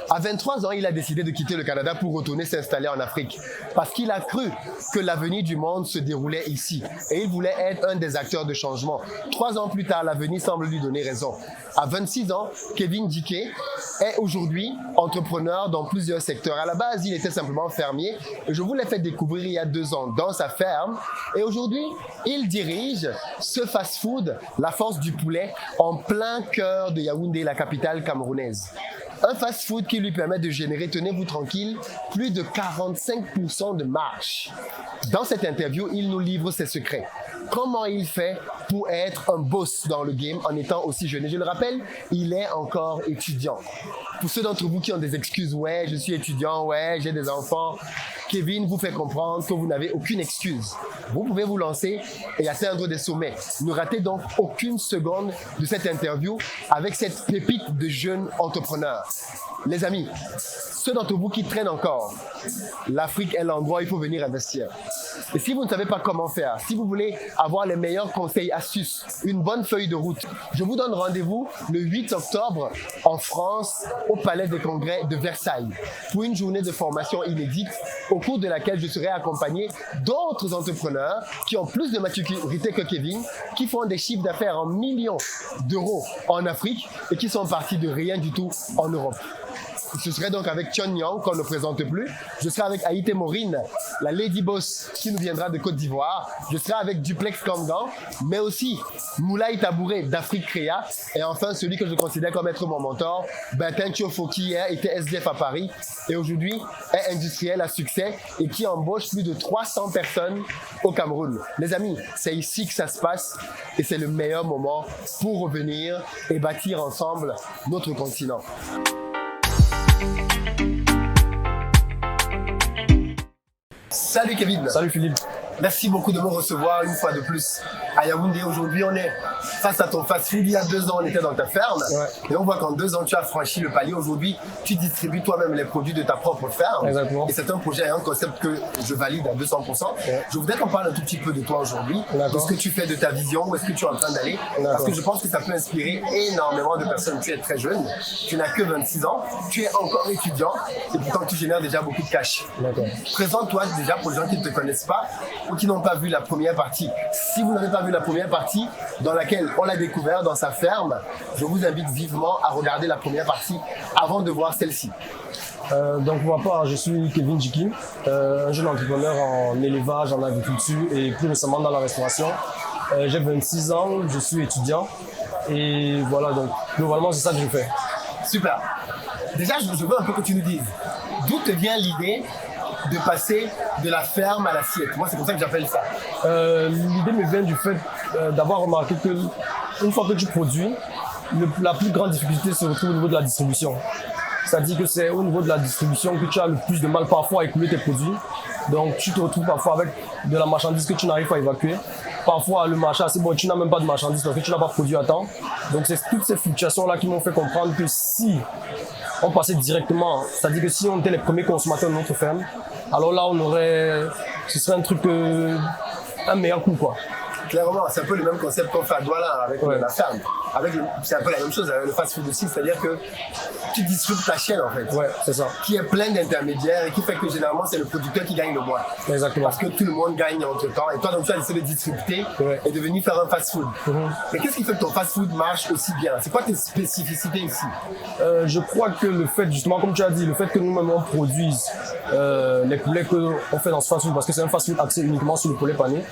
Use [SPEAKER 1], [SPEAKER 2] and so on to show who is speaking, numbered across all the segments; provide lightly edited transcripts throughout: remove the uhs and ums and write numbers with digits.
[SPEAKER 1] À 23 ans, il a décidé de quitter le Canada pour retourner s'installer en Afrique parce qu'il a cru que l'avenir du monde se déroulait ici et il voulait être un des acteurs de changement. 3 ans plus tard, l'avenir semble lui donner raison. À 26 ans, Kevin Diké est aujourd'hui entrepreneur dans plusieurs secteurs. À la base, il était simplement fermier et je vous l'ai fait découvrir il y a 2 ans dans sa ferme. Et aujourd'hui, il dirige ce fast-food, La Force du Poulet, en plein cœur de Yaoundé, la capitale camerounaise. Un fast-food qui lui permet de générer, tenez-vous tranquille, plus de 45% de marge. Dans cette interview, il nous livre ses secrets. Comment il fait pour être un boss dans le game en étant aussi jeune? Et je le rappelle, il est encore étudiant. Pour ceux d'entre vous qui ont des excuses, ouais, je suis étudiant, ouais, j'ai des enfants, Kevin vous fait comprendre que vous n'avez aucune excuse. Vous pouvez vous lancer et atteindre des sommets. Ne ratez donc aucune seconde de cette interview avec cette pépite de jeune entrepreneur. Les amis, ceux d'entre vous qui traînent encore, l'Afrique est l'endroit où il faut venir investir. Et si vous ne savez pas comment faire, si vous voulez avoir les meilleurs conseils, astuces, une bonne feuille de route, je vous donne rendez-vous le 8 octobre en France, au Palais des Congrès de Versailles, pour une journée de formation inédite, au cours de laquelle je serai accompagné d'autres entrepreneurs qui ont plus de maturité que Kevin, qui font des chiffres d'affaires en millions d'euros en Afrique et qui sont partis de rien du tout en Europe. Ce serait donc avec Chon Yang, qu'on ne présente plus. Je serai avec Haïté Maureen, la Lady Boss, qui nous viendra de Côte d'Ivoire. Je serai avec Duplex Kamgan, mais aussi Moulay Tabouré d'Afrique Créa. Et enfin, celui que je considère comme être mon mentor, Bentin Thiofo, qui hier était SDF à Paris et aujourd'hui est industriel à succès et qui embauche plus de 300 personnes au Cameroun. Les amis, c'est ici que ça se passe et c'est le meilleur moment pour revenir et bâtir ensemble notre continent. Salut Kevin.
[SPEAKER 2] Salut Philippe.
[SPEAKER 1] Merci beaucoup de me recevoir une fois de plus à Yaoundé. Aujourd'hui, on est face à ton fast-food. Il y a 2 ans, on était dans ta ferme.
[SPEAKER 2] Ouais.
[SPEAKER 1] Et on voit qu'en 2 ans, tu as franchi le palier. Aujourd'hui, tu distribues toi-même les produits de ta propre ferme.
[SPEAKER 2] Exactement.
[SPEAKER 1] Et c'est un projet et un concept que je valide à 200%. Ouais. Je voudrais qu'on parle un tout petit peu de toi aujourd'hui. De ce que tu fais, de ta vision, où est-ce que tu es en train d'aller. Parce que je pense que ça peut inspirer énormément de personnes. Tu es très jeune, tu n'as que 26 ans, tu es encore étudiant et pourtant tu génères déjà beaucoup de cash. Présente-toi déjà pour les gens qui ne te connaissent pas ou qui n'ont pas vu la première partie. Si vous n'avez pas vu la première partie dans laquelle on l'a découvert dans sa ferme, je vous invite vivement à regarder la première partie avant de voir celle-ci.
[SPEAKER 2] Donc pour ma part, je suis Kevin Diké, un jeune entrepreneur en élevage, en agriculture et plus récemment dans la restauration. J'ai 26 ans, je suis étudiant et voilà, donc globalement c'est ça que je fais.
[SPEAKER 1] Super. Déjà, je veux un peu que tu nous dises d'où te vient l'idée de passer de la ferme à l'assiette. Moi, c'est comme ça que j'appelle ça.
[SPEAKER 2] L'idée me vient du fait d'avoir remarqué que une fois que tu produis, la plus grande difficulté se retrouve au niveau de la distribution. C'est-à-dire que c'est au niveau de la distribution que tu as le plus de mal parfois à écouler tes produits. Donc, tu te retrouves parfois avec de la marchandise que tu n'arrives pas à évacuer. Parfois, le marché, c'est bon, tu n'as même pas de marchandise parce que tu n'as pas produit à temps. Donc, c'est toutes ces fluctuations-là qui m'ont fait comprendre que si on passait directement, c'est-à-dire que si on était les premiers consommateurs de notre ferme, alors là, ce serait un truc, un meilleur coup, quoi.
[SPEAKER 1] Clairement, c'est un peu le même concept qu'on fait à Douala avec la ferme. C'est un peu la même chose avec le fast-food aussi, c'est-à-dire que tu distribues ta chaîne en fait.
[SPEAKER 2] Ouais, c'est ça.
[SPEAKER 1] Qui est plein d'intermédiaires et qui fait que généralement c'est le producteur qui gagne le moins.
[SPEAKER 2] Exactement.
[SPEAKER 1] Parce que tout le monde gagne entre temps. Et toi, donc tu as décidé de distribuer et de venir faire un fast-food. Mais qu'est-ce qui fait que ton fast-food marche aussi bien? C'est quoi tes spécificités ici?
[SPEAKER 2] Je crois que le fait, justement, comme tu as dit, le fait que nous-mêmes on produise les poulets qu'on fait dans ce fast-food, parce que c'est un fast-food axé uniquement sur le poulet pané,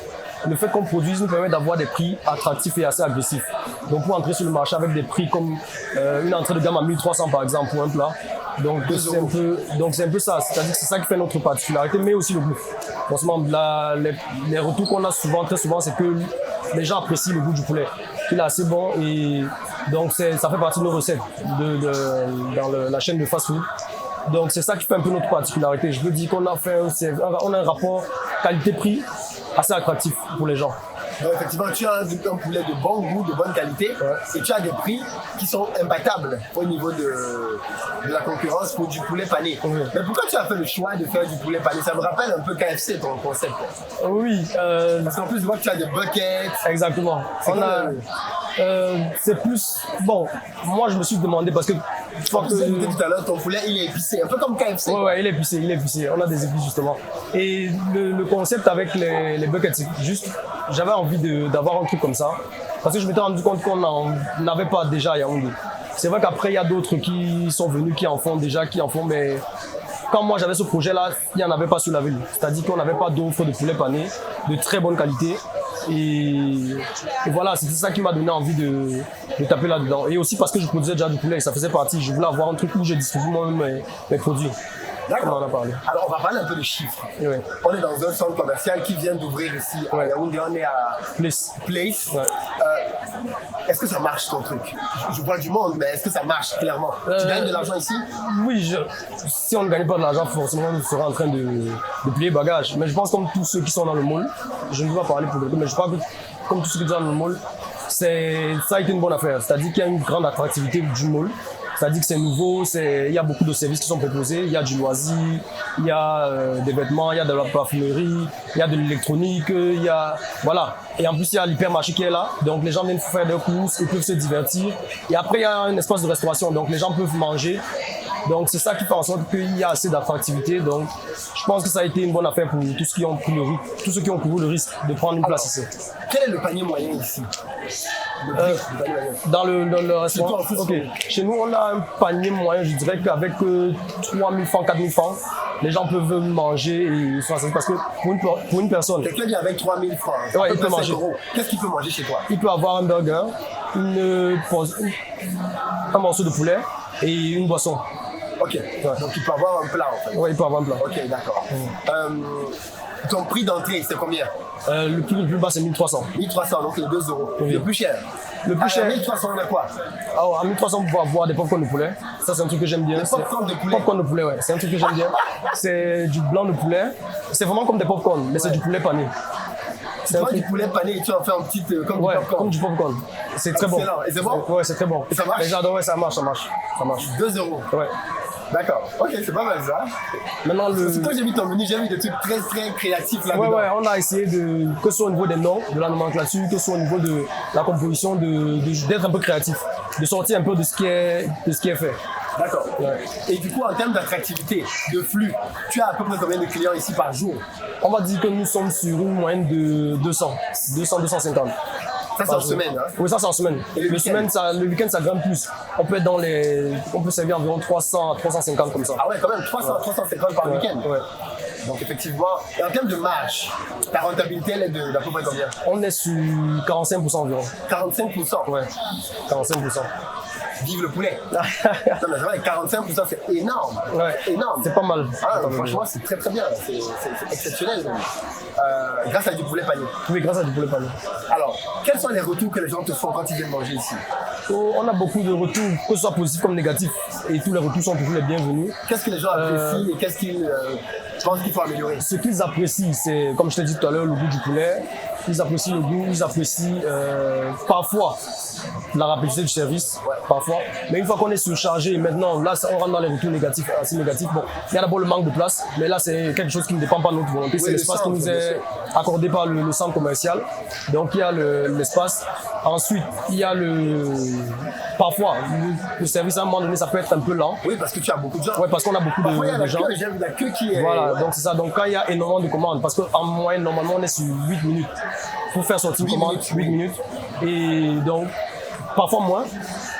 [SPEAKER 2] le fait qu'on produise nous permet d'avoir des prix attractifs et assez agressifs. Donc pour entrer sur le marché avec des prix comme une entrée de gamme à 1300 par exemple pour un plat. Donc c'est un peu ça, c'est-à-dire que c'est ça qui fait notre particularité, mais aussi le goût. Forcément, les retours qu'on a souvent, très souvent, c'est que les gens apprécient le goût du poulet, qu'il est assez bon et donc ça fait partie de nos recettes dans la chaîne de fast-food. Donc c'est ça qui fait un peu notre particularité. Je veux dire qu'on a un rapport qualité-prix assez attractif pour les gens.
[SPEAKER 1] Donc effectivement, tu as un poulet de bon goût, de bonne qualité, et tu as des prix qui sont imbattables au niveau de la concurrence pour du poulet pané. Mais pourquoi tu as fait le choix de faire du poulet pané? Ça me rappelle un peu KFC, ton concept.
[SPEAKER 2] Oui.
[SPEAKER 1] Parce qu'en plus, je vois que tu as des buckets.
[SPEAKER 2] Exactement. C'est plus... Bon, moi je me suis demandé, parce que
[SPEAKER 1] Tu disais tout à l'heure, ton poulet, il est épicé, un peu comme KFC.
[SPEAKER 2] Ouais, il est épicé. On a des épices justement. Et le concept avec les buckets, c'est juste, j'avais envie d'avoir un truc comme ça. Parce que je m'étais rendu compte qu'on n'en avait pas déjà à Yaoundé. C'est vrai qu'après, il y a d'autres qui sont venus, qui en font, mais quand moi j'avais ce projet-là, il n'y en avait pas sur la ville. C'est-à-dire qu'on n'avait pas d'offre de poulet pané de très bonne qualité. Et voilà, c'était ça qui m'a donné envie de taper là-dedans. Et aussi parce que je produisais déjà du poulet, ça faisait partie. Je voulais avoir un truc où je distribue moi-même mes produits.
[SPEAKER 1] D'accord.
[SPEAKER 2] On en a parlé.
[SPEAKER 1] Alors, on va parler un peu de chiffres.
[SPEAKER 2] Oui.
[SPEAKER 1] On est dans un centre commercial qui vient d'ouvrir ici à Yaoundé. On est à
[SPEAKER 2] Place.
[SPEAKER 1] Ouais. Est-ce que ça marche ton truc? Je vois du monde, mais est-ce que ça marche clairement? Tu gagnes de l'argent ici?
[SPEAKER 2] Oui, si on ne gagne pas de l'argent, forcément on sera en train de plier bagages. Mais je pense comme tous ceux qui sont dans le mall, je ne veux pas parler pour eux, mais je crois que comme tous ceux qui sont dans le mall, ça a été une bonne affaire. C'est-à-dire qu'il y a une grande attractivité du mall. C'est-à-dire que c'est nouveau, il y a beaucoup de services qui sont proposés, il y a du loisir, il y a des vêtements, il y a de la parfumerie, il y a de l'électronique, il y a... Voilà. Et en plus, il y a l'hypermarché qui est là, donc les gens viennent faire des courses, ils peuvent se divertir. Et après, il y a un espace de restauration, donc les gens peuvent manger. Donc c'est ça qui fait en sorte qu'il y a assez d'attractivité. Donc je pense que ça a été une bonne affaire pour tous ceux qui ont couru le risque de prendre une place ici.
[SPEAKER 1] Quel est le panier moyen ici?
[SPEAKER 2] Dans le restaurant, chez nous, on a un panier moyen, je dirais qu'avec 3 000 francs, 4 000 francs, les gens peuvent manger et se rassurer parce que pour une personne...
[SPEAKER 1] Quelqu'un vient avec 3 000 francs,
[SPEAKER 2] ouais, il peut manger.
[SPEAKER 1] Qu'est-ce qu'il peut manger chez toi?
[SPEAKER 2] Il peut avoir un burger, un morceau de poulet et une boisson.
[SPEAKER 1] Ok, donc il peut avoir un plat en fait.
[SPEAKER 2] Oui, il peut avoir un plat.
[SPEAKER 1] Ok, d'accord. Ton prix d'entrée, c'est combien?
[SPEAKER 2] Le prix le plus bas, c'est 1300.
[SPEAKER 1] 1300, donc les 2 €.
[SPEAKER 2] Oui.
[SPEAKER 1] Le plus cher?
[SPEAKER 2] Le plus cher.
[SPEAKER 1] 1300, on a quoi?
[SPEAKER 2] Alors, à 1300, vous pouvez avoir des popcorn de poulet. Ça, c'est un truc que j'aime bien.
[SPEAKER 1] Des popcorn de poulet?
[SPEAKER 2] Popcorn de poulet, ouais. C'est un truc que j'aime bien. C'est du blanc de poulet. C'est vraiment comme des popcorn, mais c'est du poulet pané.
[SPEAKER 1] C'est du poulet pané et tu en fais un petit comme du popcorn.
[SPEAKER 2] Comme du popcorn. C'est très bon.
[SPEAKER 1] Excellent. Et c'est bon?
[SPEAKER 2] Ouais, c'est très bon.
[SPEAKER 1] Et ça marche?
[SPEAKER 2] Et j'adore, ouais, ça marche.
[SPEAKER 1] 2 €.
[SPEAKER 2] Ouais.
[SPEAKER 1] D'accord. Ok, c'est pas mal ça.
[SPEAKER 2] Maintenant,
[SPEAKER 1] Quand j'ai vu ton menu, j'ai vu des trucs très très créatifs là-dedans.
[SPEAKER 2] Ouais, on a essayé que ce soit au niveau des noms, de la nomenclature, que ce soit au niveau de la composition, d'être un peu créatif, de sortir un peu de ce qui est fait.
[SPEAKER 1] D'accord. Ouais. Et du coup, en termes d'attractivité, de flux, tu as à peu près combien de clients ici par jour?
[SPEAKER 2] On va dire que nous sommes sur une moyenne de 200-250.
[SPEAKER 1] Ça, c'est en semaine, hein?
[SPEAKER 2] Oui, ça, c'est en semaine. Le week-end, ça grimpe plus. On peut servir environ 300 à 350 comme ça.
[SPEAKER 1] Ah ouais, quand même, 300 à 350 par week-end.
[SPEAKER 2] Ouais.
[SPEAKER 1] Donc, effectivement, et en termes de marge, ta rentabilité, elle est d'à peu près combien?
[SPEAKER 2] On est sur 45% environ.
[SPEAKER 1] 45%?
[SPEAKER 2] Ouais, 45%.
[SPEAKER 1] Vive le poulet! Non, mais c'est vrai, 45%, c'est énorme!
[SPEAKER 2] Ouais,
[SPEAKER 1] énorme!
[SPEAKER 2] C'est pas mal.
[SPEAKER 1] Ah, franchement, c'est très très bien, c'est exceptionnel. Grâce à du poulet pané.
[SPEAKER 2] Oui, grâce à du poulet pané.
[SPEAKER 1] Alors, quels sont les retours que les gens te font quand ils viennent manger ici?
[SPEAKER 2] On a beaucoup de retours, que ce soit positifs comme négatifs, et tous les retours sont toujours les bienvenus.
[SPEAKER 1] Qu'est-ce que les gens apprécient et qu'est-ce qu'ils pensent qu'il faut améliorer?
[SPEAKER 2] Ce qu'ils apprécient, c'est, comme je t'ai dit tout à l'heure, le goût du poulet. Ils apprécient le goût, ils apprécient parfois la rapidité du service, parfois. Mais une fois qu'on est surchargé, maintenant, là, on rentre dans les retours négatifs, assez négatifs. Bon, il y a d'abord le manque de place, mais là, c'est quelque chose qui ne dépend pas de notre volonté. C'est l'espace qui nous est accordé par le centre commercial. Donc, il y a l'espace. Ensuite, il y a parfois, le service à un moment donné, ça peut être un peu lent.
[SPEAKER 1] Oui, parce que tu as beaucoup de gens.
[SPEAKER 2] Oui, parce qu'on a beaucoup de gens.
[SPEAKER 1] J'ai vu la queue qui est...
[SPEAKER 2] Voilà, donc c'est ça. Donc, quand il y a énormément de commandes, parce qu'en moyenne, normalement, on est sur 8 minutes pour faire sortir une commande, 8 minutes. Et donc, parfois moins.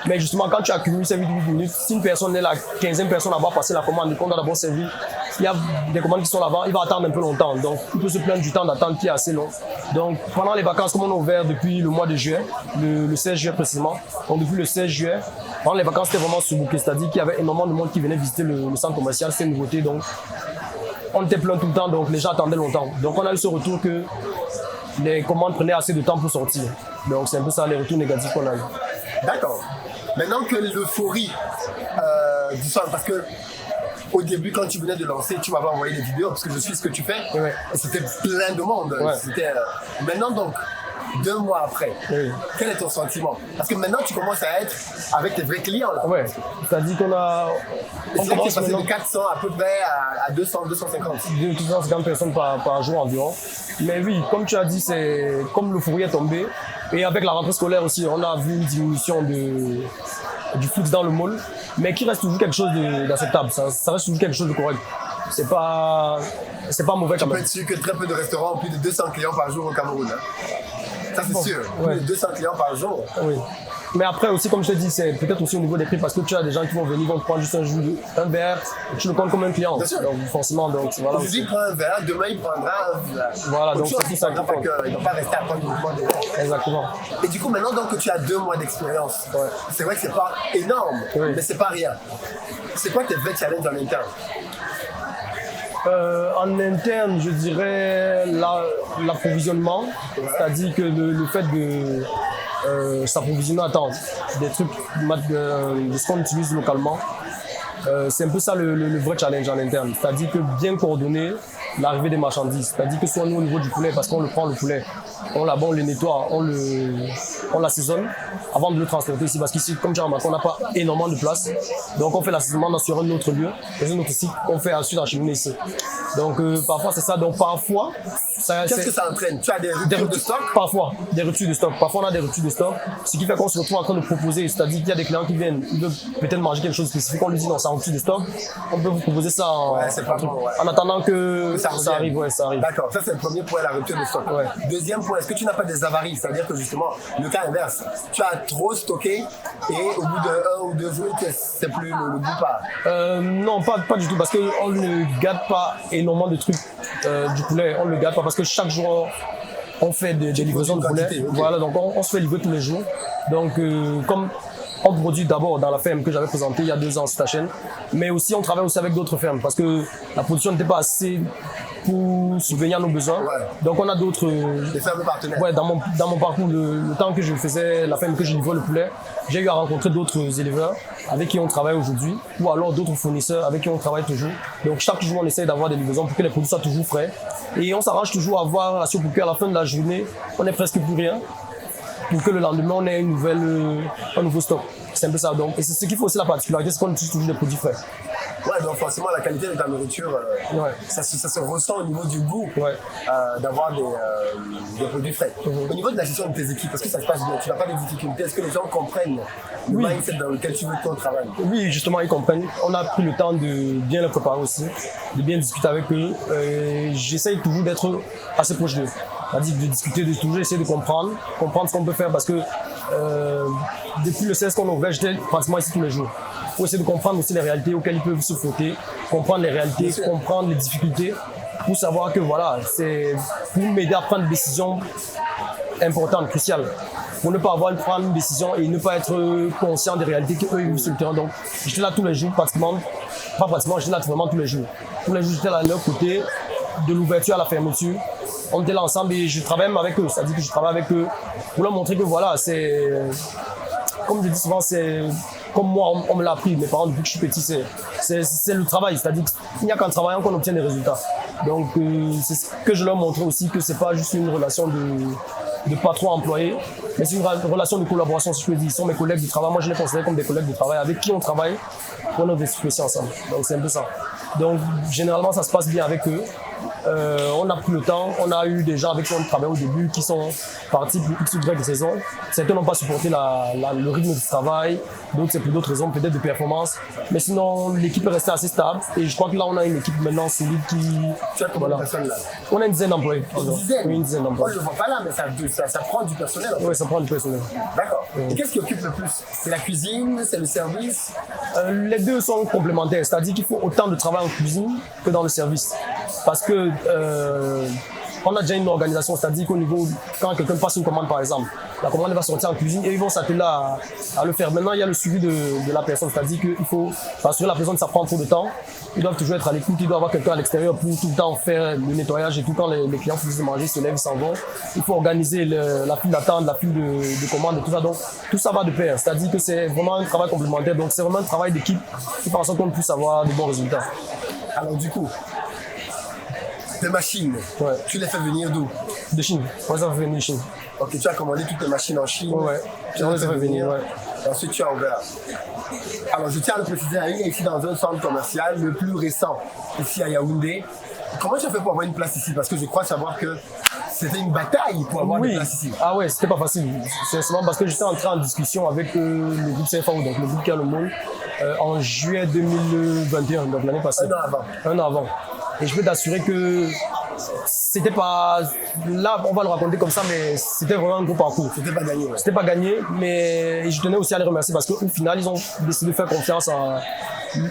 [SPEAKER 2] Mais justement, quand tu accumules ces 8 minutes, si une personne est la 15e personne à avoir passé la commande et qu'on doit d'abord servir, il y a des commandes qui sont là-bas, il va attendre un peu longtemps. Donc, il peut se plaindre du temps d'attente qui est assez long. Donc, pendant les vacances, comme on a ouvert depuis le mois de juillet, le 16 juillet précisément, donc depuis le 16 juillet, pendant les vacances, c'était vraiment sous-booké. C'est-à-dire qu'il y avait énormément de monde qui venait visiter le centre commercial, c'était une nouveauté. Donc, on était plein tout le temps, donc les gens attendaient longtemps. Donc, on a eu ce retour que les commandes prenaient assez de temps pour sortir. Donc, c'est un peu ça, les retours négatifs qu'on a eu.
[SPEAKER 1] D'accord. Maintenant que l'euphorie du centre, parce que au début, quand tu venais de lancer, tu m'avais envoyé des vidéos parce que je suis ce que tu fais.
[SPEAKER 2] Ouais.
[SPEAKER 1] Et c'était plein de monde.
[SPEAKER 2] Ouais.
[SPEAKER 1] Maintenant, donc, 2 mois après, quel est ton sentiment? Parce que maintenant, tu commences à être avec tes vrais clients. Là.
[SPEAKER 2] Ouais, c'est-à-dire qu'on a...
[SPEAKER 1] On commence à passer de 400 à peu près à 200, 250.
[SPEAKER 2] 250 personnes par jour environ. Mais oui, comme tu as dit, c'est comme l'euphorie est tombée. Et avec la rentrée scolaire aussi, on a vu une diminution du flux dans le mall, mais qui reste toujours quelque chose d'acceptable. Ça reste toujours quelque chose de correct. C'est pas mauvais quand
[SPEAKER 1] Tu peux
[SPEAKER 2] même.
[SPEAKER 1] être sûr que très peu de restaurants ont plus de 200 clients par jour au Cameroun. Hein. Ça, c'est
[SPEAKER 2] Bon,
[SPEAKER 1] sûr.
[SPEAKER 2] ouais.
[SPEAKER 1] Plus de 200 clients par jour.
[SPEAKER 2] Oui. Mais après aussi, comme je te dis, c'est peut-être aussi au niveau des prix parce que tu as des gens qui vont venir, vont prendre juste un verre, et tu le comptes comme un client.
[SPEAKER 1] Bien sûr.
[SPEAKER 2] Donc forcément, donc voilà.
[SPEAKER 1] Aujourd'hui, il prend un verre, demain, il prendra un verre.
[SPEAKER 2] Voilà, donc
[SPEAKER 1] Autre
[SPEAKER 2] c'est
[SPEAKER 1] chose,
[SPEAKER 2] ça
[SPEAKER 1] il
[SPEAKER 2] qui
[SPEAKER 1] prendra
[SPEAKER 2] compte.
[SPEAKER 1] pas que- il ne va pas rester à prendre uniquement des verres.
[SPEAKER 2] Exactement.
[SPEAKER 1] Et du coup, maintenant donc, que tu as 2 mois d'expérience,
[SPEAKER 2] Ouais.
[SPEAKER 1] c'est vrai que c'est pas énorme,
[SPEAKER 2] Oui.
[SPEAKER 1] mais c'est pas rien. C'est quoi tes vrais challenges en interne?
[SPEAKER 2] En interne, je dirais l'approvisionnement, c'est-à-dire que le fait de s'approvisionner des trucs de ce qu'on utilise localement, c'est un peu ça le vrai challenge en interne. C'est-à-dire que bien coordonner l'arrivée des marchandises. C'est-à-dire que soit nous au niveau du poulet, parce qu'on le prend le poulet, on le nettoie, on l'assaisonne avant de le transporter ici. Parce qu'ici, comme tu as remarqué, on n'a pas énormément de place. Donc on fait l'assaisonnement sur un autre lieu, dans un autre site, on fait ensuite acheminer ici. Donc parfois c'est ça. Donc parfois,
[SPEAKER 1] Qu'est-ce que ça entraîne? Tu as des ruptures de stock?
[SPEAKER 2] Parfois, des ruptures de stock. Parfois, on a des ruptures de stock. Ce qui fait qu'on se retrouve en train de proposer. C'est-à-dire qu'il y a des clients qui viennent, ils veulent peut-être manger quelque chose de spécifique. On lui dit non, c'est en rupture de stock. On peut vous proposer ça
[SPEAKER 1] c'est pas bon, ouais.
[SPEAKER 2] en attendant que
[SPEAKER 1] Ça
[SPEAKER 2] ça arrive. Ouais, ça arrive.
[SPEAKER 1] D'accord, ça c'est le premier point, la rupture de stock.
[SPEAKER 2] Ouais.
[SPEAKER 1] Deuxième point, est-ce que tu n'as pas des avaries? C'est-à-dire que justement, le cas inverse, tu as trop stocké et au bout de 1 ou 2 jours, c'est plus le goût part.
[SPEAKER 2] Non, pas du tout, parce qu'on ne garde pas énormément de trucs du poulet. On ne le garde pas parce que chaque jour, on fait des livraisons de poulet.
[SPEAKER 1] quantité, ok.
[SPEAKER 2] Voilà, donc on se fait livrer tous les jours. Donc, comme on produit d'abord dans la ferme que j'avais présentée il y a 2 ans sur ta chaîne, mais aussi on travaille aussi avec d'autres fermes parce que la production n'était pas assez pour subvenir à nos besoins.
[SPEAKER 1] Ouais.
[SPEAKER 2] Donc on a d'autres.
[SPEAKER 1] Des fermes partenaires.
[SPEAKER 2] Ouais, dans mon parcours, le temps que je faisais la ferme que je livrais le poulet, j'ai eu à rencontrer d'autres éleveurs avec qui on travaille aujourd'hui, ou alors d'autres fournisseurs avec qui on travaille toujours. Donc chaque jour, on essaye d'avoir des livraisons pour que les produits soient toujours frais. Et on s'arrange toujours à avoir un ratio pour qu'à la fin de la journée, on n'ait presque plus rien, pour que le lendemain, on ait un nouveau stock. C'est un peu ça. Donc, et c'est ce qui fait aussi la particularité, c'est qu'on utilise toujours des produits frais.
[SPEAKER 1] Ouais, donc forcément, la qualité de ta nourriture,
[SPEAKER 2] Ouais.
[SPEAKER 1] ça se ressent au niveau du goût
[SPEAKER 2] Ouais.
[SPEAKER 1] d'avoir des produits frais. Au niveau de la gestion de tes équipes, est-ce que ça se passe bien? Tu n'as pas de difficultés? Est-ce que les gens comprennent le
[SPEAKER 2] Oui.
[SPEAKER 1] mindset dans lequel tu veux ton travail?
[SPEAKER 2] Oui, justement, ils comprennent. On a pris le temps de bien les préparer aussi, de bien discuter avec eux. J'essaye toujours d'être assez proche d'eux. C'est-à-dire de discuter, de toujours essayer de comprendre ce qu'on peut faire parce que depuis le 16 qu'on a ouvert, j'étais pratiquement ici tous les jours. Il faut essayer de comprendre aussi les réalités auxquelles ils peuvent se frotter, comprendre les réalités, comprendre les difficultés pour savoir que voilà, c'est pour m'aider à prendre des décisions importantes, cruciales. Pour ne pas avoir à prendre une décision et ne pas être conscient des réalités qu'eux ils vivent sur le terrain. Donc j'étais là tous les jours, j'étais là vraiment tous les jours. Tous les jours j'étais là à leur côté, de l'ouverture à la fermeture. On était là ensemble et je travaille même avec eux. C'est-à-dire que je travaille avec eux pour leur montrer que voilà, c'est. Comme je dis souvent, c'est comme moi, on me l'a appris, mes parents, depuis que je suis petit, c'est le travail. C'est-à-dire qu'il n'y a qu'en travaillant qu'on obtient des résultats. Donc, c'est ce que je leur montre aussi, que c'est pas juste une relation de patron-employé, mais c'est une relation de collaboration, si je peux dire. Ils sont mes collègues de travail. Moi, je les considère comme des collègues de travail avec qui on travaille pour nos situations ensemble. Donc, c'est un peu ça. Donc, généralement, ça se passe bien avec eux. On a pris le temps, on a eu des gens avec qui on travaillait au début qui sont partis pour X ou Y raisons. Certains n'ont pas supporté le rythme du travail, d'autres c'est pour d'autres raisons, peut-être de performance. Mais sinon, l'équipe est restée assez stable et je crois que là, on a une équipe maintenant solide qui.
[SPEAKER 1] Tu as combien de personnes là?
[SPEAKER 2] On a une dizaine d'employés.
[SPEAKER 1] Une dizaine?
[SPEAKER 2] Oui, une dizaine
[SPEAKER 1] Moi,
[SPEAKER 2] d'employés.
[SPEAKER 1] je ne le vois pas là, mais ça prend du personnel. En fait.
[SPEAKER 2] Oui, ça prend du personnel.
[SPEAKER 1] D'accord. Et qu'est-ce qui occupe le plus? C'est la cuisine? C'est le service?
[SPEAKER 2] Les deux sont complémentaires, c'est-à-dire qu'il faut autant de travail en cuisine que dans le service. Parce que on a déjà une organisation, c'est-à-dire qu'au niveau, quand quelqu'un passe une commande par exemple, la commande va sortir en cuisine et ils vont s'atteler à le faire. Maintenant, il y a le suivi de la personne, c'est-à-dire qu'il faut rassurer la personne, ça prend trop de temps. Ils doivent toujours être à l'écoute, il doit avoir quelqu'un à l'extérieur pour tout le temps faire le nettoyage et tout quand les clients finissent de manger, ils se lèvent, ils s'en vont. Il faut organiser la file d'attente, la file de commande et tout ça. Donc, tout ça va de pair, c'est-à-dire que c'est vraiment un travail complémentaire. Donc, c'est vraiment un travail d'équipe qui fait en sorte qu'on puisse avoir de bons résultats.
[SPEAKER 1] Alors du coup, tes machines,
[SPEAKER 2] Ouais.
[SPEAKER 1] tu les fais venir d'où?
[SPEAKER 2] De Chine, moi ça fait venir de Chine.
[SPEAKER 1] Ok, tu as commandé toutes tes machines en Chine.
[SPEAKER 2] Ouais.
[SPEAKER 1] Tu
[SPEAKER 2] Ouais,
[SPEAKER 1] les
[SPEAKER 2] ça
[SPEAKER 1] fais
[SPEAKER 2] fait venir, ouais.
[SPEAKER 1] Et ensuite, tu as ouvert. Alors, je tiens à le préciser, il est ici dans un centre commercial, le plus récent, ici à Yaoundé. Comment tu as fait pour avoir une place ici? Parce que je crois savoir que c'était une bataille pour avoir des places ici.
[SPEAKER 2] Ah ouais, c'était pas facile. C'est seulement parce que j'étais entré en discussion avec le groupe CFAO, donc le groupe qui a le mall, en juillet 2021, donc l'année passée.
[SPEAKER 1] Un an avant.
[SPEAKER 2] Un an avant. Et je peux t'assurer que c'était pas. Là, on va le raconter comme ça, mais c'était vraiment un gros parcours.
[SPEAKER 1] C'était pas gagné. Ouais.
[SPEAKER 2] C'était pas gagné, mais je tenais aussi à les remercier parce qu'au final, ils ont décidé de faire confiance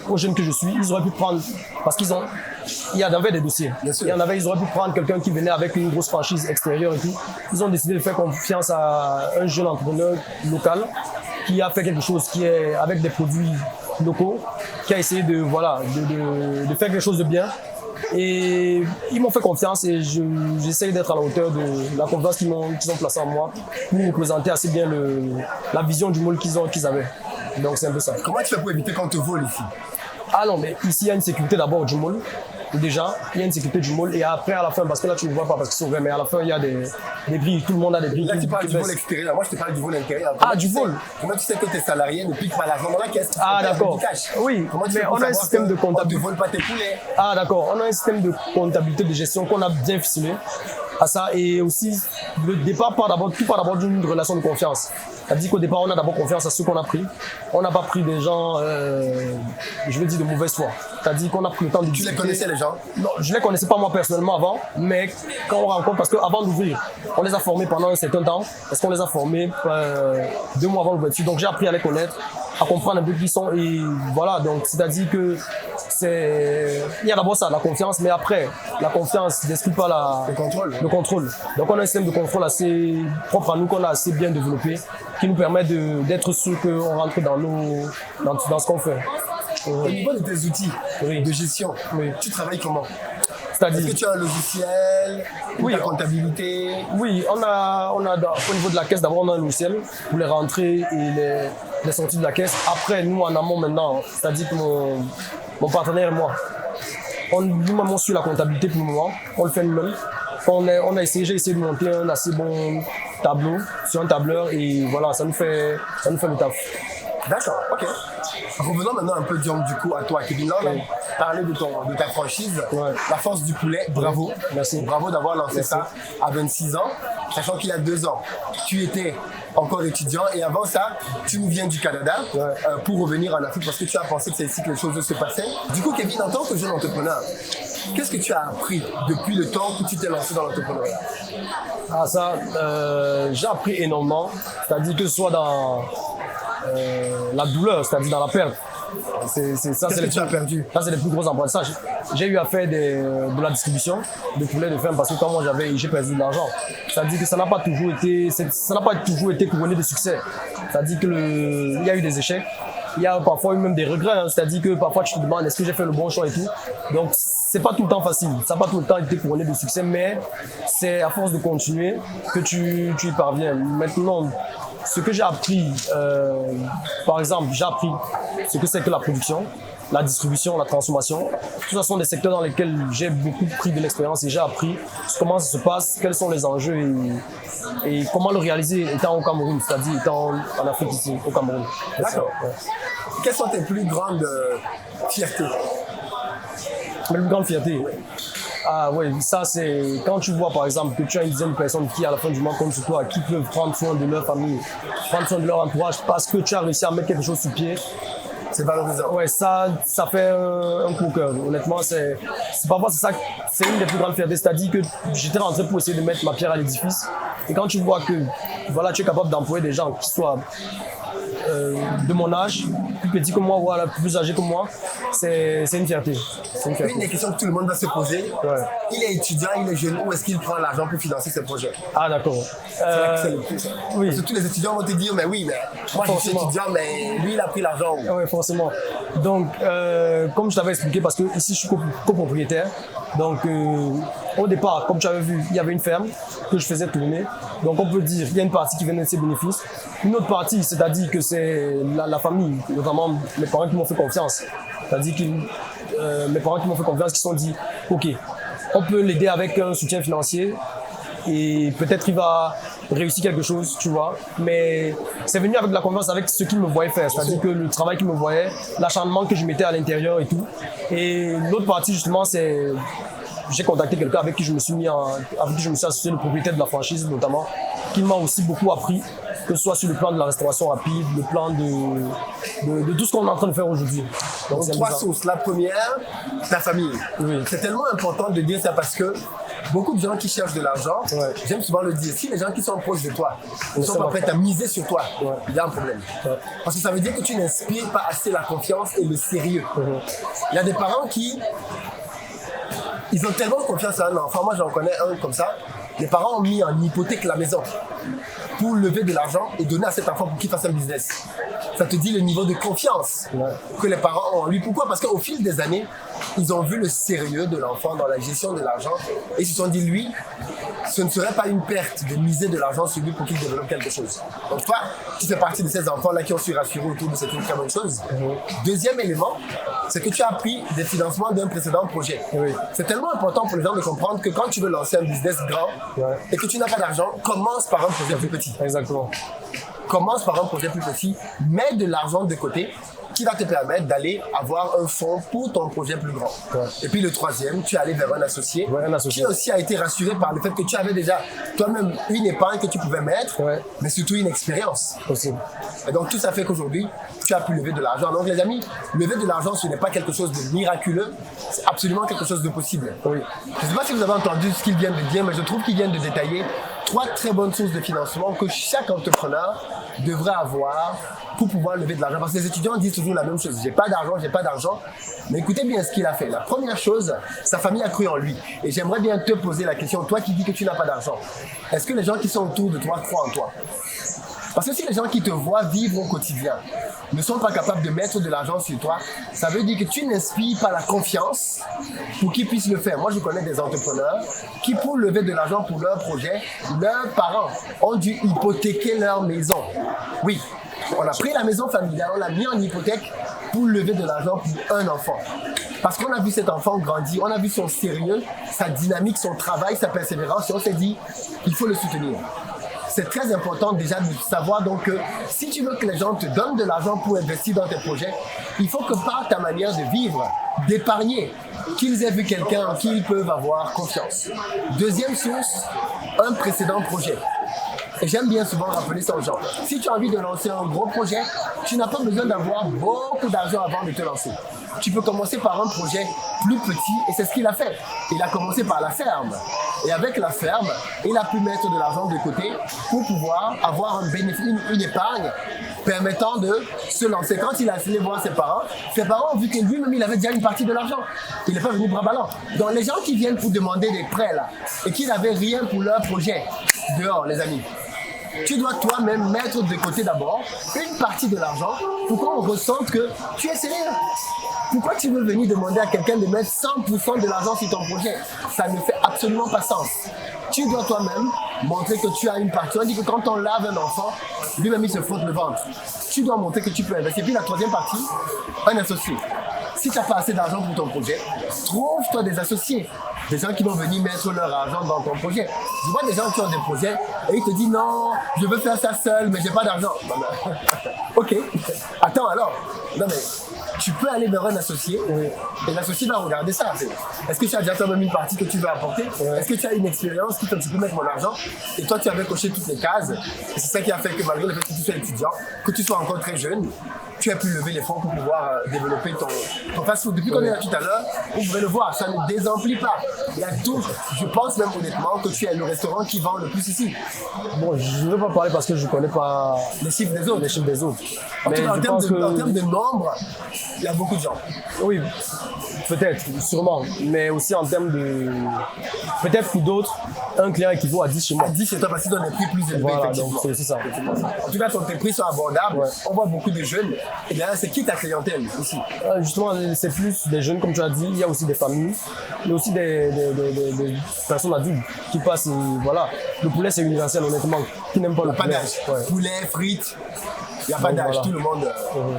[SPEAKER 2] aux jeunes que je suis. Ils auraient pu prendre. Parce qu'il y en avait des dossiers. Ils auraient pu prendre quelqu'un qui venait avec une grosse franchise extérieure et tout. Ils ont décidé de faire confiance à un jeune entrepreneur local qui a fait quelque chose qui est avec des produits locaux, qui a essayé de faire quelque chose de bien. Et ils m'ont fait confiance et j'essaye d'être à la hauteur de la confiance qu'ils ont placée en moi pour représenter assez bien la vision du mall qu'ils avaient. Donc c'est un peu ça.
[SPEAKER 1] Comment tu fais pour éviter qu'on te vole ici?
[SPEAKER 2] Ah non, mais ici il y a une sécurité d'abord du mall. Déjà, il y a une sécurité du mall et après à la fin, parce que là tu ne vois pas parce qu'ils sont ouverts, mais à la fin il y a des grilles, tout le monde a des grilles.
[SPEAKER 1] Là tu parles du vol extérieur, moi je te parle du vol intérieur.
[SPEAKER 2] Ah, du vol?
[SPEAKER 1] Comment tu sais que tes salariés ne piquent pas l'argent dans la caisse?
[SPEAKER 2] Ah d'accord. Oui, mais on a un système de comptabilité.
[SPEAKER 1] On ne vole pas tes poulets.
[SPEAKER 2] Ah d'accord, on a un système de comptabilité de gestion qu'on a bien ficelé à ça et aussi le départ part d'abord d'une relation de confiance. C'est-à-dire qu'au départ on a d'abord confiance à ceux qu'on a pris. On n'a pas pris des gens, je veux dire de mauvaise foi. C'est-à-dire qu'on a pris le temps de discuter.
[SPEAKER 1] Tu les connaissais les gens?
[SPEAKER 2] Non, je les connaissais pas moi personnellement avant, mais quand on rencontre, parce qu'avant d'ouvrir, on les a formés pendant un certain temps, parce qu'on les a formés 2 mois avant l'ouverture. Donc j'ai appris à les connaître, à comprendre un peu qui ils sont et voilà. Donc c'est-à-dire que il y a d'abord ça, la confiance, mais après la confiance n'exclut pas le contrôle. Donc on a un système de contrôle assez propre à nous qu'on a assez bien développé, qui nous permet d'être sûr qu'on rentre dans ce qu'on fait.
[SPEAKER 1] Au niveau de tes outils de gestion, tu travailles comment?
[SPEAKER 2] C'est-à-dire,
[SPEAKER 1] est-ce que tu as un logiciel pour ta comptabilité?
[SPEAKER 2] Oui, on a au niveau de la caisse, d'abord on a un logiciel pour les rentrées et les sorties de la caisse. Après, nous en amont maintenant, c'est-à-dire que mon partenaire et moi, nous-mêmes on suit la comptabilité pour le moment, on le fait nous-mêmes. J'ai essayé de monter un assez bon tableau sur un tableur et voilà, ça nous fait le taf.
[SPEAKER 1] D'accord, ok. Revenons maintenant un peu du coup à toi, Kevin. Là, on a parlé de ta franchise, la force du poulet. Bravo.
[SPEAKER 2] Merci.
[SPEAKER 1] Bravo d'avoir lancé ça à 26 ans, sachant qu'il y a 2 ans, tu étais encore étudiant et avant ça, tu nous viens du Canada pour revenir en Afrique parce que tu as pensé que c'est ici que les choses se passaient. Du coup, Kevin, en tant que jeune entrepreneur, qu'est-ce que tu as appris depuis le temps que tu t'es lancé dans l'entrepreneuriat?
[SPEAKER 2] Ah ça, j'ai appris énormément, c'est-à-dire que ce soit dans la douleur, c'est-à-dire dans la perte.
[SPEAKER 1] Qu'est-ce que tu as perdu?
[SPEAKER 2] Ça, c'est les plus gros apprentissages. J'ai eu à faire de la distribution de poulet de ferme parce que quand moi j'ai perdu de l'argent. C'est-à-dire que ça n'a pas toujours été couronné de succès. C'est-à-dire qu'il y a eu des échecs. Il y a parfois eu même des regrets. C'est-à-dire que parfois tu te demandes est-ce que j'ai fait le bon choix et tout. Donc c'est pas tout le temps facile. Ça n'a pas tout le temps été couronné de succès, mais c'est à force de continuer que tu y parviens. Maintenant, ce que j'ai appris, par exemple, j'ai appris ce que c'est que la production, la distribution, la transformation. Tout ça sont des secteurs dans lesquels j'ai beaucoup pris de l'expérience et j'ai appris comment ça se passe, quels sont les enjeux et comment le réaliser étant au Cameroun, c'est-à-dire étant en Afrique ici, au Cameroun.
[SPEAKER 1] D'accord. Ouais. Quelles sont tes plus grandes fiertés?
[SPEAKER 2] Mes plus grandes fiertés? Ah oui, ça c'est quand tu vois par exemple que tu as une dizaine de personnes qui à la fin du mois comptent sur toi, qui peuvent prendre soin de leur famille, prendre soin de leur entourage parce que tu as réussi à mettre quelque chose sur pied.
[SPEAKER 1] C'est valorisant.
[SPEAKER 2] Ouais, ça fait un coup au cœur. Honnêtement, c'est une des plus grandes fiertés. C'est-à-dire que j'étais rentré pour essayer de mettre ma pierre à l'édifice. Et quand tu vois que voilà, tu es capable d'employer des gens qui soient de mon âge, plus petit que moi, voilà, plus âgé que moi, c'est une fierté.
[SPEAKER 1] Une des questions que tout le monde va se poser, il est étudiant, il est jeune, où est-ce qu'il prend l'argent pour financer ses projets?
[SPEAKER 2] Ah d'accord.
[SPEAKER 1] C'est le plus. Oui. Parce que tous les étudiants vont te dire, mais oui, mais moi je suis étudiant, mais lui il a pris l'argent.
[SPEAKER 2] Oui, forcément. Donc, comme je t'avais expliqué, parce que ici je suis copropriétaire, donc au départ, comme tu avais vu, il y avait une ferme que je faisais tourner. Donc on peut dire qu'il y a une partie qui venait de ses bénéfices. Une autre partie, c'est-à-dire que c'est la famille, notamment mes parents qui m'ont fait confiance. C'est-à-dire que mes parents qui m'ont fait confiance, qui se sont dit, ok, on peut l'aider avec un soutien financier et peut-être il va réussir quelque chose, tu vois. Mais c'est venu avec de la confiance, avec ce qu'ils me voyaient faire. C'est-à-dire que le travail qu'ils me voyaient, l'acharnement que je mettais à l'intérieur et tout. Et l'autre partie, justement, c'est j'ai contacté quelqu'un avec qui je me suis associé, le propriétaire de la franchise notamment, qui m'a aussi beaucoup appris, que ce soit sur le plan de la restauration rapide, le plan de tout ce qu'on est en train de faire aujourd'hui.
[SPEAKER 1] Donc 3 sources. La première, ta famille.
[SPEAKER 2] Oui.
[SPEAKER 1] C'est tellement important de dire ça parce que beaucoup de gens qui cherchent de l'argent, j'aime souvent le dire, si les gens qui sont proches de toi ne sont pas prêts à miser sur toi, il y a un problème. Parce que ça veut dire que tu n'inspires pas assez la confiance et le sérieux. Il y a des parents qui, ils ont tellement confiance en un enfant. Moi, j'en connais un comme ça. Les parents ont mis en hypothèque la maison pour lever de l'argent et donner à cet enfant pour qu'il fasse un business. Ça te dit le niveau de confiance que les parents ont en lui. Pourquoi? Parce qu'au fil des années, ils ont vu le sérieux de l'enfant dans la gestion de l'argent et ils se sont dit, lui, ce ne serait pas une perte de miser de l'argent sur lui pour qu'il développe quelque chose. Donc toi, tu fais partie de ces enfants-là qui ont su rassurer autour de cette très bonne chose. Deuxième élément, c'est que tu as pris des financements d'un précédent projet. C'est tellement important pour les gens de comprendre que quand tu veux lancer un business grand et que tu n'as pas d'argent, commence par un projet plus petit.
[SPEAKER 2] Exactement.
[SPEAKER 1] Commence par un projet plus petit, mets de l'argent de côté qui va te permettre d'aller avoir un fonds pour ton projet plus grand. Et puis le troisième, tu es allé vers un associé, qui aussi a été rassuré par le fait que tu avais déjà toi-même une épargne que tu pouvais mettre, mais surtout une expérience. Et donc tout ça fait qu'aujourd'hui, tu as pu lever de l'argent. Donc les amis, lever de l'argent, ce n'est pas quelque chose de miraculeux, c'est absolument quelque chose de possible. Je ne sais pas si vous avez entendu ce qu'il vient de dire, mais je trouve qu'il vient de détailler 3 très bonnes sources de financement que chaque entrepreneur devrait avoir pour pouvoir lever de l'argent. Parce que les étudiants disent toujours la même chose. J'ai pas d'argent, j'ai pas d'argent. Mais écoutez bien ce qu'il a fait. La première chose, sa famille a cru en lui. Et j'aimerais bien te poser la question, toi qui dis que tu n'as pas d'argent, est-ce que les gens qui sont autour de toi croient en toi? Parce que si les gens qui te voient vivre au quotidien ne sont pas capables de mettre de l'argent sur toi, ça veut dire que tu n'inspires pas la confiance pour qu'ils puissent le faire. Moi, je connais des entrepreneurs qui, pour lever de l'argent pour leur projet, leurs parents ont dû hypothéquer leur maison. Oui, on a pris la maison familiale, on l'a mis en hypothèque pour lever de l'argent pour un enfant. Parce qu'on a vu cet enfant grandir, on a vu son sérieux, sa dynamique, son travail, sa persévérance, et on s'est dit, il faut le soutenir. C'est très important déjà de savoir donc que si tu veux que les gens te donnent de l'argent pour investir dans tes projets, il faut que par ta manière de vivre, d'épargner, qu'ils aient vu quelqu'un en qui ils peuvent avoir confiance. Deuxième source, un précédent projet. Et j'aime bien souvent rappeler ça aux gens. Si tu as envie de lancer un gros projet, tu n'as pas besoin d'avoir beaucoup d'argent avant de te lancer. Tu peux commencer par un projet plus petit et c'est ce qu'il a fait. Il a commencé par la ferme. Et avec la ferme, il a pu mettre de l'argent de côté pour pouvoir avoir un bénéfice, une épargne permettant de se lancer. Quand il a allé voir ses parents ont vu que lui-même, il avait déjà une partie de l'argent. Il n'est pas venu bras ballants. Donc les gens qui viennent pour demander des prêts là, et qui n'avaient rien pour leur projet, dehors les amis, tu dois toi-même mettre de côté d'abord une partie de l'argent pour qu'on ressente que tu es sérieux. Pourquoi tu veux venir demander à quelqu'un de mettre 100% de l'argent sur ton projet? Ça ne fait absolument pas sens. Tu dois toi-même montrer que tu as une partie. On dit que quand on lave un enfant, lui-même il se frotte le ventre. Tu dois montrer que tu peux investir. Et puis la troisième partie, un associé. Si tu n'as pas assez d'argent pour ton projet, trouve-toi des associés. Des gens qui vont venir mettre leur argent dans ton projet. Je vois des gens qui ont des projets et ils te disent non, je veux faire ça seul, mais j'ai pas d'argent. Ok, attends alors. Non mais tu peux aller vers un associé et l'associé va regarder ça. Est-ce que tu as déjà toi-même une partie que tu veux apporter? Est-ce que tu as une expérience qui fait que tu peux mettre mon argent? Et toi tu avais coché toutes les cases. Et c'est ça qui a fait que malgré le fait que tu sois étudiant, que tu sois encore très jeune, tu as pu lever les fonds pour pouvoir développer ton fast-food. Depuis qu'on est là tout à l'heure, vous pouvez le voir, ça ne désemplit pas. Il y a tout. Je pense même honnêtement que tu es le restaurant qui vend le plus ici.
[SPEAKER 2] Bon, je ne veux pas parler parce que je ne connais pas
[SPEAKER 1] les chiffres des autres.
[SPEAKER 2] En
[SPEAKER 1] termes de nombre, il y a beaucoup de gens.
[SPEAKER 2] Oui, peut-être, sûrement. Mais aussi en termes de... Peut-être pour d'autres, un client équivaut à 10 chez moi.
[SPEAKER 1] À 10 chez toi parce qu'ils ont des prix plus élevés.
[SPEAKER 2] Voilà, donc c'est ça.
[SPEAKER 1] En tout cas, tes prix sont abordables. On voit beaucoup de jeunes. Et bien, c'est qui ta clientèle ici?
[SPEAKER 2] Justement, c'est plus des jeunes, comme tu as dit. Il y a aussi des familles, mais aussi des personnes adultes qui passent. Et voilà. Le poulet, c'est universel, honnêtement. Qui n'aime pas le poulet?
[SPEAKER 1] Poulet, frites. Il n'y a pas d'âge,
[SPEAKER 2] voilà.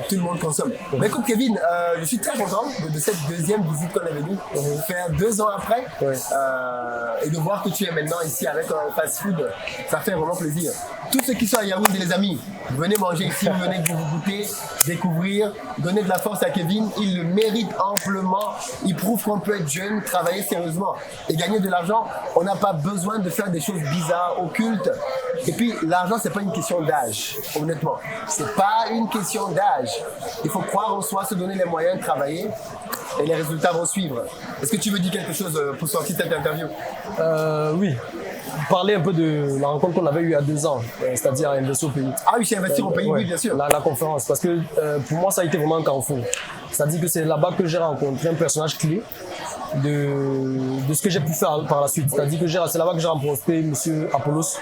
[SPEAKER 1] tout le monde consomme. Mais écoute Kevin, je suis très content de cette deuxième visite qu'on est venu faire 2 ans après. Et de voir que tu es maintenant ici avec un fast-food, ça fait vraiment plaisir. Tous ceux qui sont à Yaoundé, les amis, venez manger ici, venez vous goûter, découvrir, donner de la force à Kevin. Il le mérite amplement. Il prouve qu'on peut être jeune, travailler sérieusement et gagner de l'argent. On n'a pas besoin de faire des choses bizarres, occultes. Et puis, l'argent, c'est pas une question d'âge, honnêtement. C'est pas une question d'âge. Il faut croire en soi, se donner les moyens de travailler et les résultats vont suivre. Est-ce que tu veux dire quelque chose pour sortir cette interview?
[SPEAKER 2] Oui. Parler un peu de la rencontre qu'on avait eue il y a 2 ans, c'est-à-dire investir au pays.
[SPEAKER 1] Ah oui, c'est investir au pays, oui, bien sûr.
[SPEAKER 2] La conférence, parce que pour moi, ça a été vraiment un carrefour. C'est-à-dire que c'est là-bas que j'ai rencontré un personnage clé de ce que j'ai pu faire par la suite. C'est-à-dire que c'est là-bas que j'ai rencontré M. Apollos,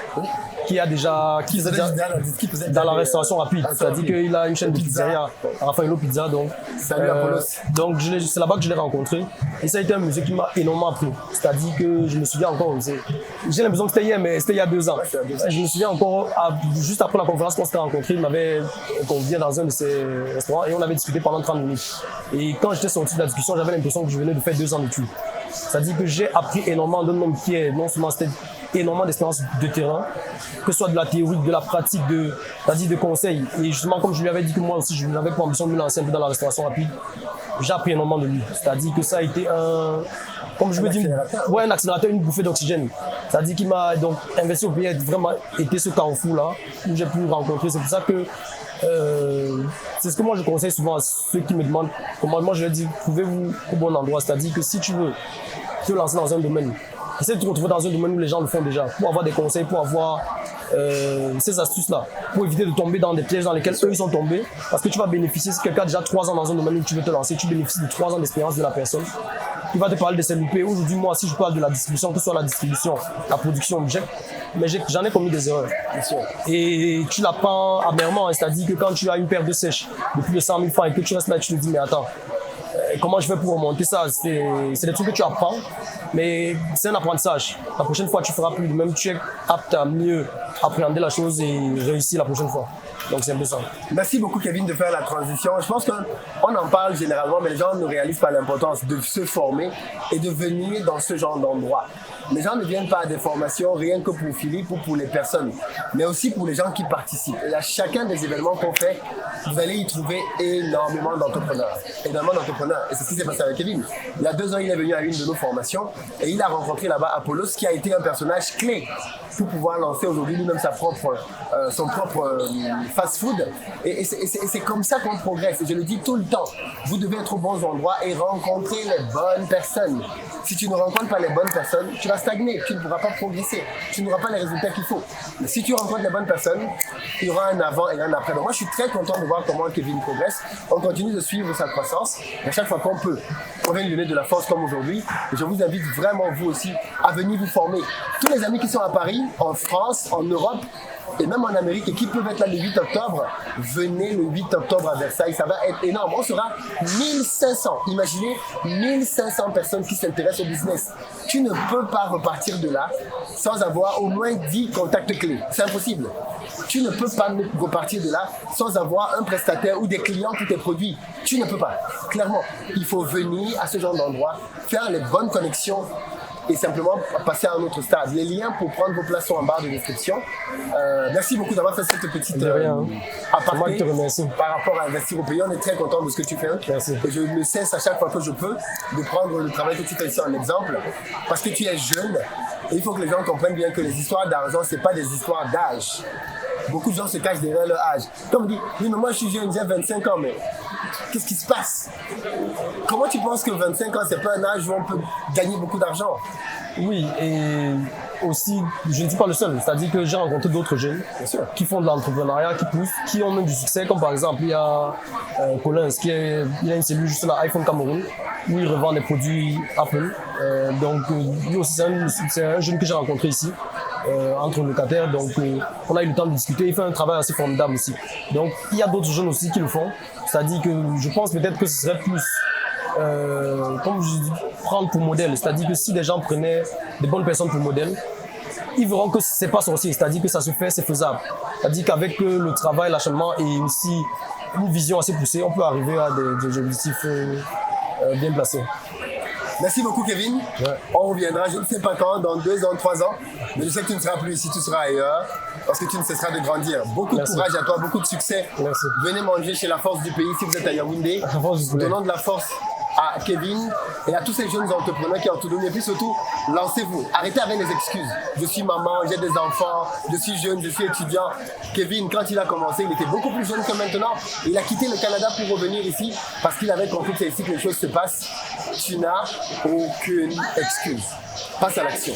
[SPEAKER 2] qui faisait dans la restauration rapide. C'est-à-dire qu'il a une chaîne de pizzeria, Raffaello Pizza. Donc,
[SPEAKER 1] salut Apollos.
[SPEAKER 2] Donc c'est là-bas que je l'ai rencontré. Et ça a été un monsieur qui m'a énormément appris. C'est-à-dire que je me souviens encore, j'ai l'impression que c'était hier, mais c'était il y a 2 ans. Je me souviens encore, juste après la conférence qu'on s'était rencontrés, qu'on vient dans un de ses restaurants et on avait discuté pendant 30 minutes. Et quand j'étais sorti de la discussion, j'avais l'impression que je venais de faire 2 ans d'études. C'est-à-dire que j'ai appris énormément d'un homme qui est non seulement énormément d'expérience de terrain, que ce soit de la théorie, de la pratique, c'est-à-dire de conseils. Et justement, comme je lui avais dit que moi aussi, je n'avais pas ambition de me lancer un peu dans la restauration rapide, j'ai appris énormément de lui. C'est-à-dire que ça a été comme je me dis, un accélérateur, une bouffée d'oxygène. C'est-à-dire qu'il m'a donc investi au pays, vraiment été ce carrefour-là, où j'ai pu le rencontrer. C'est pour ça que c'est ce que moi je conseille souvent à ceux qui me demandent comment. Moi je leur dis, trouvez-vous au bon endroit. C'est-à-dire que si tu veux te lancer dans un domaine, essaie de te retrouver dans un domaine où les gens le font déjà, pour avoir des conseils, pour avoir ces astuces-là, pour éviter de tomber dans des pièges dans lesquels eux ils sont tombés. Parce que tu vas bénéficier, si quelqu'un a déjà 3 ans dans un domaine où tu veux te lancer, tu bénéficies de 3 ans d'expérience de la personne. Il va te parler de ses loupés. Aujourd'hui, moi, si je parle de la distribution, que ce soit la distribution, la production, mais j'en ai commis des erreurs. Et tu l'apprends amèrement, c'est-à-dire que quand tu as une paire de sèches de plus de 100 000 francs et que tu restes là, tu te dis, mais attends, comment je fais pour remonter ça? C'est des trucs que tu apprends, mais c'est un apprentissage. La prochaine fois, tu feras plus de même. Tu es apte à mieux appréhender la chose et réussir la prochaine fois. Donc c'est un peu ça.
[SPEAKER 1] Merci beaucoup Kevin de faire la transition. Je pense qu'on en parle généralement, mais les gens ne réalisent pas l'importance de se former et de venir dans ce genre d'endroit. Les gens ne viennent pas à des formations rien que pour Philippe ou pour les personnes, mais aussi pour les gens qui participent. Et à chacun des événements qu'on fait, vous allez y trouver énormément d'entrepreneurs. Et c'est ce qui s'est passé avec Kevin. Il y a 2 ans, il est venu à une de nos formations et il a rencontré là-bas Apollos, qui a été un personnage clé pour pouvoir lancer aujourd'hui lui-même son propre fast-food. Et c'est comme ça qu'on progresse. Et je le dis tout le temps, vous devez être aux bons endroits et rencontrer les bonnes personnes. Si tu ne rencontres pas les bonnes personnes, tu vas stagner, tu ne pourras pas progresser, tu n'auras pas les résultats qu'il faut. Mais si tu rencontres les bonnes personnes, il y aura un avant et un après. Donc moi, je suis très content de voir comment Kevin progresse. On continue de suivre sa croissance. Et à chaque fois qu'on peut, on vient lui donner de la force comme aujourd'hui. Et je vous invite vraiment, vous aussi, à venir vous former. Tous les amis qui sont à Paris, en France, en Europe, et même en Amérique, et qui peuvent être là le 8 octobre, venez le 8 octobre à Versailles, ça va être énorme. On sera 1500, imaginez 1500 personnes qui s'intéressent au business. Tu ne peux pas repartir de là sans avoir au moins 10 contacts clés. C'est impossible. Tu ne peux pas repartir de là sans avoir un prestataire ou des clients pour tes produits. Tu ne peux pas. Clairement, il faut venir à ce genre d'endroit, faire les bonnes connexions et simplement passer à un autre stade. Les liens pour prendre vos places sont en barre de description. Merci beaucoup d'avoir fait cette petite aparté par rapport à investir au pays. On est très content de ce que tu fais.
[SPEAKER 2] Merci.
[SPEAKER 1] Et je ne cesse à chaque fois que je peux de prendre le travail que tu fais ici en exemple parce que tu es jeune et il faut que les gens comprennent bien que les histoires d'argent, ce n'est pas des histoires d'âge. Beaucoup de gens se cachent derrière leur âge. Comme on dit, oui mais moi je suis jeune, j'ai 25 ans, mais qu'est-ce qui se passe? Comment tu penses que 25 ans, c'est pas un âge où on peut gagner beaucoup d'argent?
[SPEAKER 2] Oui, et aussi, je ne suis pas le seul. C'est-à-dire que j'ai rencontré d'autres jeunes qui font de l'entrepreneuriat, qui poussent, qui ont même du succès. Comme par exemple, il y a Collins, il a une cellule juste là, iPhone Cameroun, où il revend des produits Apple. Donc, lui aussi, c'est un jeune que j'ai rencontré ici, entre locataires. Donc, on a eu le temps de discuter. Il fait un travail assez formidable aussi. Donc, il y a d'autres jeunes aussi qui le font. C'est-à-dire que je pense peut-être que ce serait plus comme je dis, prendre pour modèle. C'est-à-dire que si les gens prenaient des bonnes personnes pour modèle, ils verront que c'est pas sorcier, c'est-à-dire que ça se fait, c'est faisable. C'est-à-dire qu'avec le travail, l'acharnement et aussi une vision assez poussée, on peut arriver à des objectifs bien placés.
[SPEAKER 1] Merci beaucoup, Kevin.
[SPEAKER 2] Ouais.
[SPEAKER 1] On reviendra, je ne sais pas quand, dans 2 ans, 3 ans. Mais je sais que tu ne seras plus ici, tu seras ailleurs. Parce que tu ne cesseras de grandir. Beaucoup
[SPEAKER 2] Merci.
[SPEAKER 1] de courage à toi, beaucoup de succès.
[SPEAKER 2] Merci.
[SPEAKER 1] Venez manger chez La Force du Pays si vous êtes à Yaoundé.
[SPEAKER 2] La Force du Poulet.
[SPEAKER 1] Donnons de la force à Kevin et à tous ces jeunes entrepreneurs qui ont tout donné. Et puis surtout, lancez-vous. Arrêtez avec les excuses. Je suis maman, j'ai des enfants, je suis jeune, je suis étudiant. Kevin, quand il a commencé, il était beaucoup plus jeune que maintenant. Il a quitté le Canada pour revenir ici parce qu'il avait compris que c'est ici que les choses se passent. Tu n'as aucune excuse. Passe à l'action.